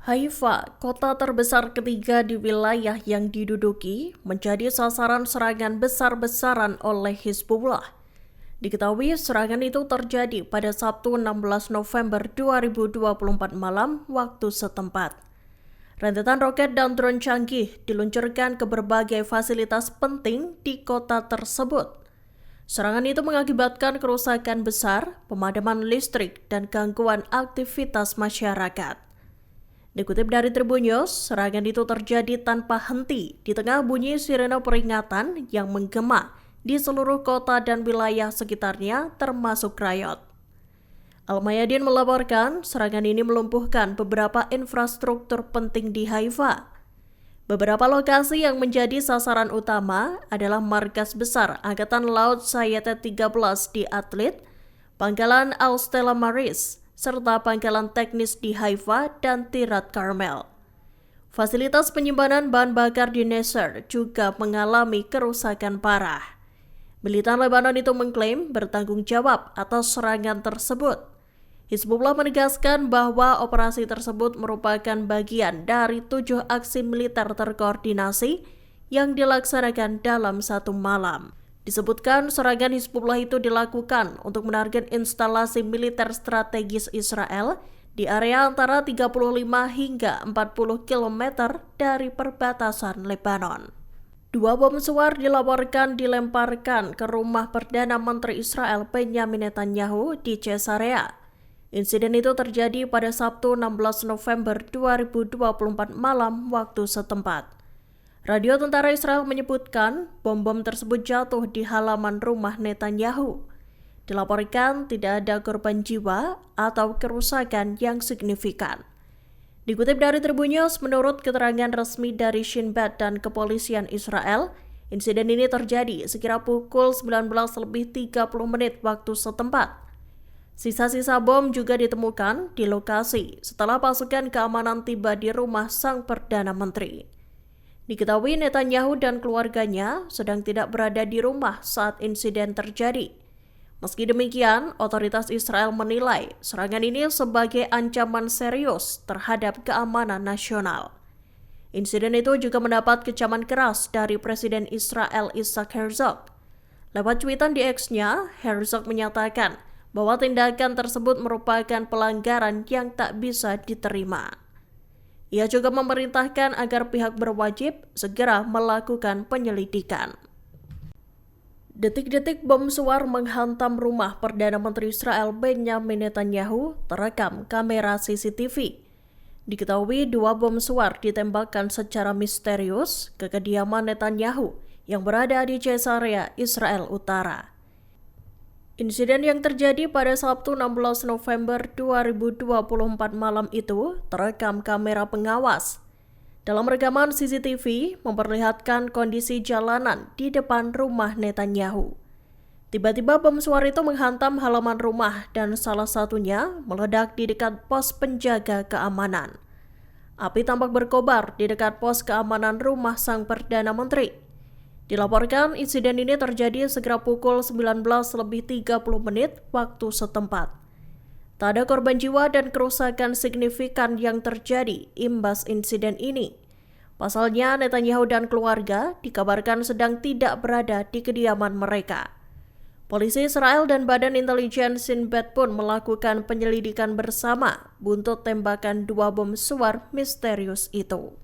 Haifa, kota terbesar ketiga di wilayah yang diduduki, menjadi sasaran serangan besar-besaran oleh Hizbullah. Diketahui serangan itu terjadi pada Sabtu 16 November 2024 malam waktu setempat. Rentetan roket dan drone canggih diluncurkan ke berbagai fasilitas penting di kota tersebut. Serangan itu mengakibatkan kerusakan besar, pemadaman listrik, dan gangguan aktivitas masyarakat. Dikutip dari Tribun News, serangan itu terjadi tanpa henti di tengah bunyi sirene peringatan yang menggema di seluruh kota dan wilayah sekitarnya termasuk Rayot. Al-Mayadin melaporkan serangan ini melumpuhkan beberapa infrastruktur penting di Haifa. Beberapa lokasi yang menjadi sasaran utama adalah markas besar Angkatan Laut Sayete 13 di Atlit, Pangkalan Al-Stella Maris, serta pangkalan teknis di Haifa dan Tirat Carmel. Fasilitas penyimpanan bahan bakar di Nasser juga mengalami kerusakan parah. Militan Lebanon itu mengklaim bertanggung jawab atas serangan tersebut. Hizbullah menegaskan bahwa operasi tersebut merupakan bagian dari 7 aksi militer terkoordinasi yang dilaksanakan dalam satu malam. Disebutkan serangan Hizbullah itu dilakukan untuk menarget instalasi militer strategis Israel di area antara 35 hingga 40 km dari perbatasan Lebanon. 2 bom suar dilaporkan dilemparkan ke rumah Perdana Menteri Israel Benjamin Netanyahu di Caesarea. Insiden itu terjadi pada Sabtu 16 November 2024 malam waktu setempat. Radio Tentara Israel menyebutkan bom-bom tersebut jatuh di halaman rumah Netanyahu. Dilaporkan tidak ada korban jiwa atau kerusakan yang signifikan. Dikutip dari Tribun News, menurut keterangan resmi dari Shin Bet dan kepolisian Israel, insiden ini terjadi sekira pukul 19:30 waktu setempat. Sisa-sisa bom juga ditemukan di lokasi setelah pasukan keamanan tiba di rumah sang Perdana Menteri. Diketahui Netanyahu dan keluarganya sedang tidak berada di rumah saat insiden terjadi. Meski demikian, otoritas Israel menilai serangan ini sebagai ancaman serius terhadap keamanan nasional. Insiden itu juga mendapat kecaman keras dari Presiden Israel Isaac Herzog. Lewat cuitan di X-nya, Herzog menyatakan bahwa tindakan tersebut merupakan pelanggaran yang tak bisa diterima. Ia juga memerintahkan agar pihak berwajib segera melakukan penyelidikan. Detik-detik bom suar menghantam rumah Perdana Menteri Israel Benjamin Netanyahu terekam kamera CCTV. Diketahui 2 bom suar ditembakkan secara misterius ke kediaman Netanyahu yang berada di Caesarea, Israel Utara. Insiden yang terjadi pada Sabtu 16 November 2024 malam itu terekam kamera pengawas. Dalam rekaman CCTV memperlihatkan kondisi jalanan di depan rumah Netanyahu. Tiba-tiba bom suar itu menghantam halaman rumah dan salah satunya meledak di dekat pos penjaga keamanan. Api tampak berkobar di dekat pos keamanan rumah sang Perdana Menteri. Dilaporkan insiden ini terjadi sekitar pukul 19:30 waktu setempat. Tak ada korban jiwa dan kerusakan signifikan yang terjadi imbas insiden ini. Pasalnya, Netanyahu dan keluarga dikabarkan sedang tidak berada di kediaman mereka. Polisi Israel dan Badan Intelijen Shin Bet pun melakukan penyelidikan bersama buntut tembakan 2 bom suar misterius itu.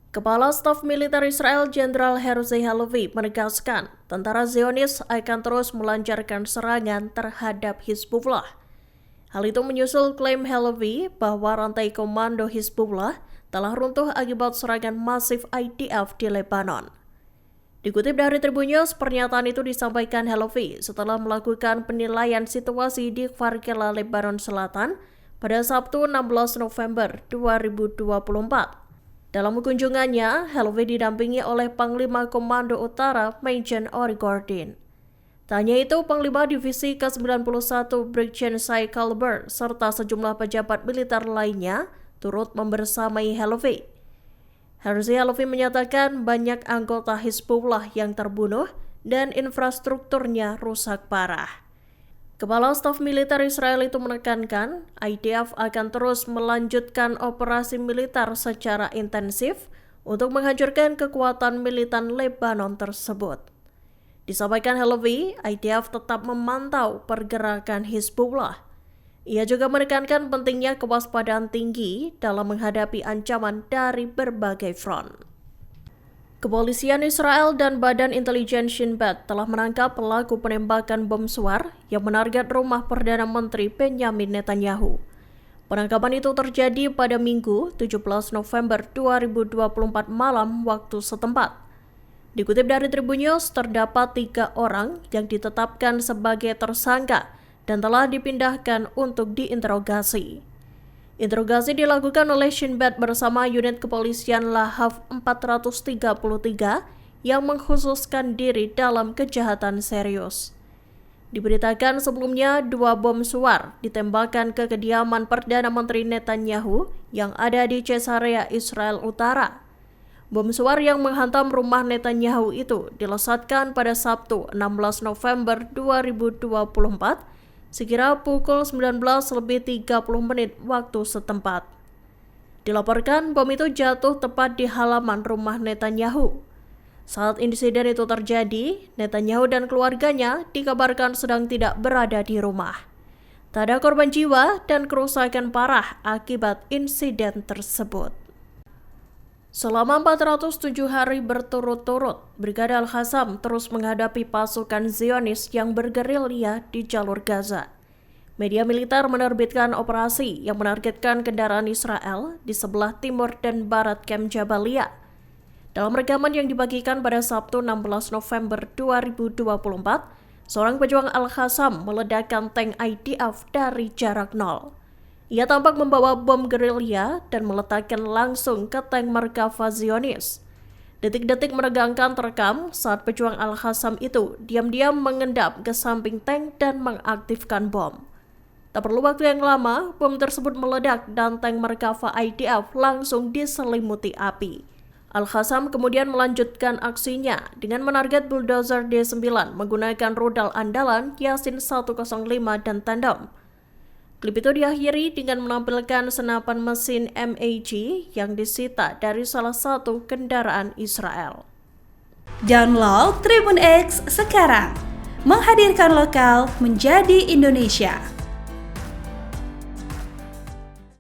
Kepala Staf Militer Israel Jenderal Herzi Halevi menegaskan tentara Zionis akan terus melancarkan serangan terhadap Hizbullah. Hal itu menyusul klaim Halevi bahwa rantai komando Hizbullah telah runtuh akibat serangan masif IDF di Lebanon. Dikutip dari Tribun News, pernyataan itu disampaikan Halevi setelah melakukan penilaian situasi di Kvarkela, Lebanon Selatan pada Sabtu 16 November 2024. Dalam kunjungannya, Halevi didampingi oleh Panglima Komando Utara Major Ori Gordon. Tak hanya itu, Panglima Divisi ke-91 Brigjen Shai Kalber serta sejumlah pejabat militer lainnya turut membersamai Halevi. Herzi Halevi menyatakan banyak anggota Hizbullah yang terbunuh dan infrastrukturnya rusak parah. Kepala Staf Militer Israel itu menekankan IDF akan terus melanjutkan operasi militer secara intensif untuk menghancurkan kekuatan militan Lebanon tersebut. Disampaikan Halevi, IDF tetap memantau pergerakan Hizbullah. Ia juga menekankan pentingnya kewaspadaan tinggi dalam menghadapi ancaman dari berbagai front. Kepolisian Israel dan Badan Intelijen Shin Bet telah menangkap pelaku penembakan bom suar yang menarget rumah Perdana Menteri Benjamin Netanyahu. Penangkapan itu terjadi pada Minggu 17 November 2024 malam waktu setempat. Dikutip dari Tribun News, terdapat 3 orang yang ditetapkan sebagai tersangka dan telah dipindahkan untuk diinterogasi. Interogasi dilakukan oleh Shin Bet bersama unit kepolisian Lahav 433 yang mengkhususkan diri dalam kejahatan serius. Diberitakan sebelumnya 2 bom suar ditembakkan ke kediaman Perdana Menteri Netanyahu yang ada di Caesarea, Israel Utara. Bom suar yang menghantam rumah Netanyahu itu dilesatkan pada Sabtu 16 November 2024 sekira pukul 19:30 waktu setempat. Dilaporkan bom itu jatuh tepat di halaman rumah Netanyahu. Saat insiden itu terjadi, Netanyahu dan keluarganya dikabarkan sedang tidak berada di rumah. Tak ada korban jiwa dan kerusakan parah akibat insiden tersebut. Selama 407 hari berturut-turut, Brigade Al-Qassam terus menghadapi pasukan Zionis yang bergerilya di jalur Gaza. Media militer menerbitkan operasi yang menargetkan kendaraan Israel di sebelah timur dan barat Kem Jabalia. Dalam rekaman yang dibagikan pada Sabtu 16 November 2024, seorang pejuang Al-Qassam meledakkan tank IDF dari jarak nol. Ia tampak membawa bom gerilya dan meletakkan langsung ke tank Merkava Zionis. Detik-detik menegangkan terekam saat pejuang Al-Qassam itu diam-diam mengendap ke samping tank dan mengaktifkan bom. Tak perlu waktu yang lama, bom tersebut meledak dan tank Merkava IDF langsung diselimuti api. Al-Qassam kemudian melanjutkan aksinya dengan menarget bulldozer D9 menggunakan rudal andalan Yasin 105 dan tandem. Klip itu diakhiri dengan menampilkan senapan mesin MAG yang disita dari salah satu kendaraan Israel. Download Tribun X sekarang, menghadirkan lokal menjadi Indonesia.